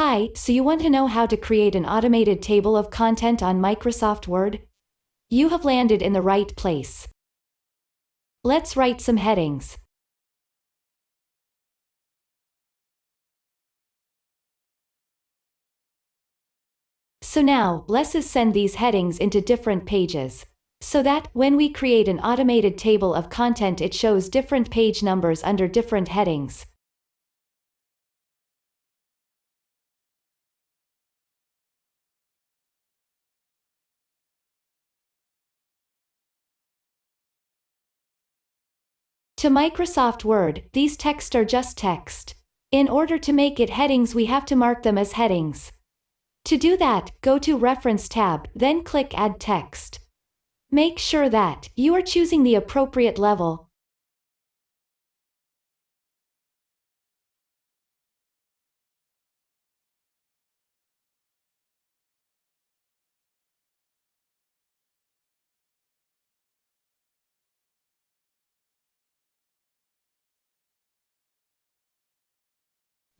Hi, so you want to know how to create an automated table of content on Microsoft Word? You have landed in the right place. Let's write some headings. So now, let's send these headings into different pages. So that, when we create an automated table of content, it shows different page numbers under different headings. To Microsoft Word, these texts are just text. In order to make it headings, we have to mark them as headings. To do that, go to Reference tab, then click Add Text. Make sure that you are choosing the appropriate level.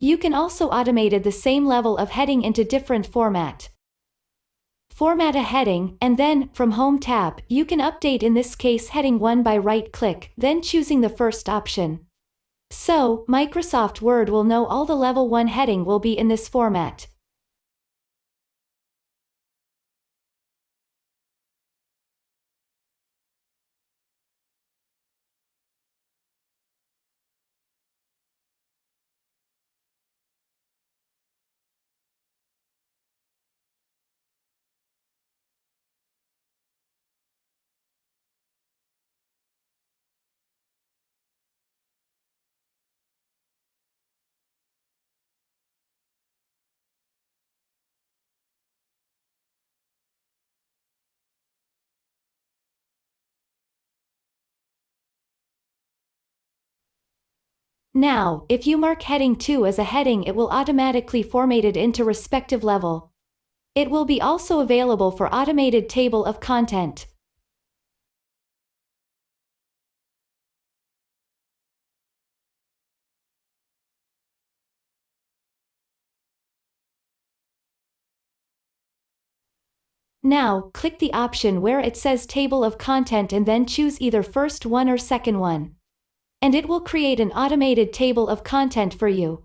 You can also automate the same level of heading into different format. Format a heading, and then, from Home tab, you can update in this case heading 1 by right-click, then choosing the first option. So, Microsoft Word will know all the level 1 heading will be in this format. Now, if you mark heading 2 as a heading, it will automatically format it into respective level. It will be also available for automated table of content. Now, click the option where it says Table of Content and then choose either first one or second one. And it will create an automated table of content for you.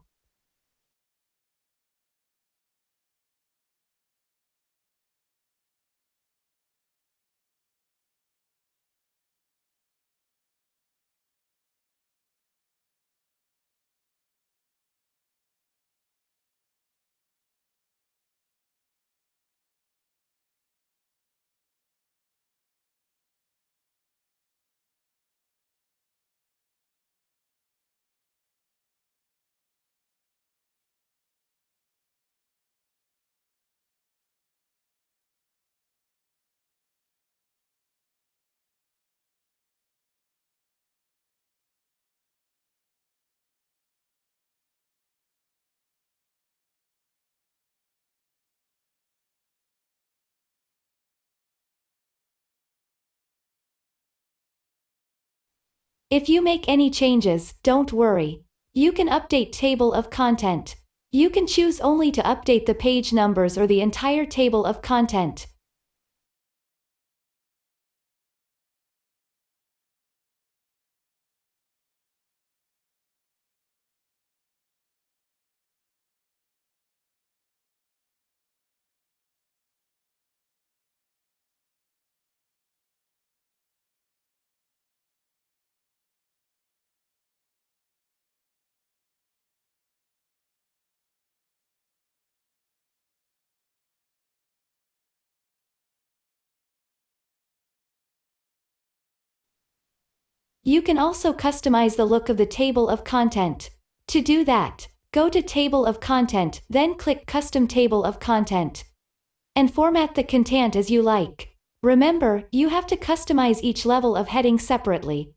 If you make any changes, don't worry. You can update table of content. You can choose only to update the page numbers or the entire table of content. You can also customize the look of the table of content. To do that, go to Table of Content, then click Custom Table of Content. And format the content as you like. Remember, you have to customize each level of heading separately.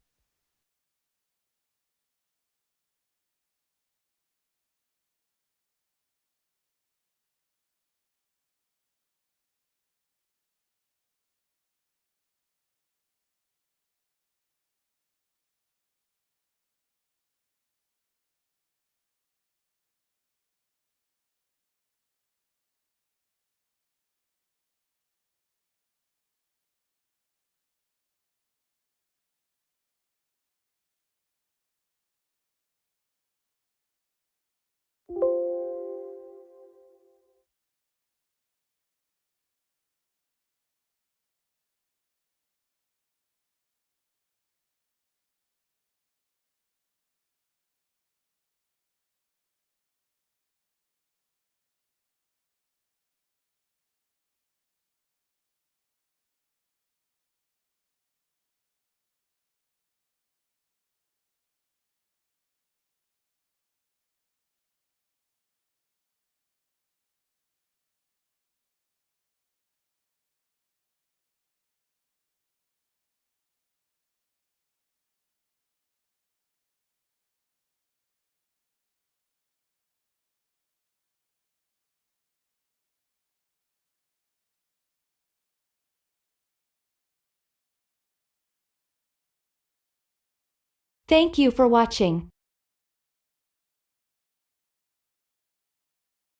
Thank you for watching.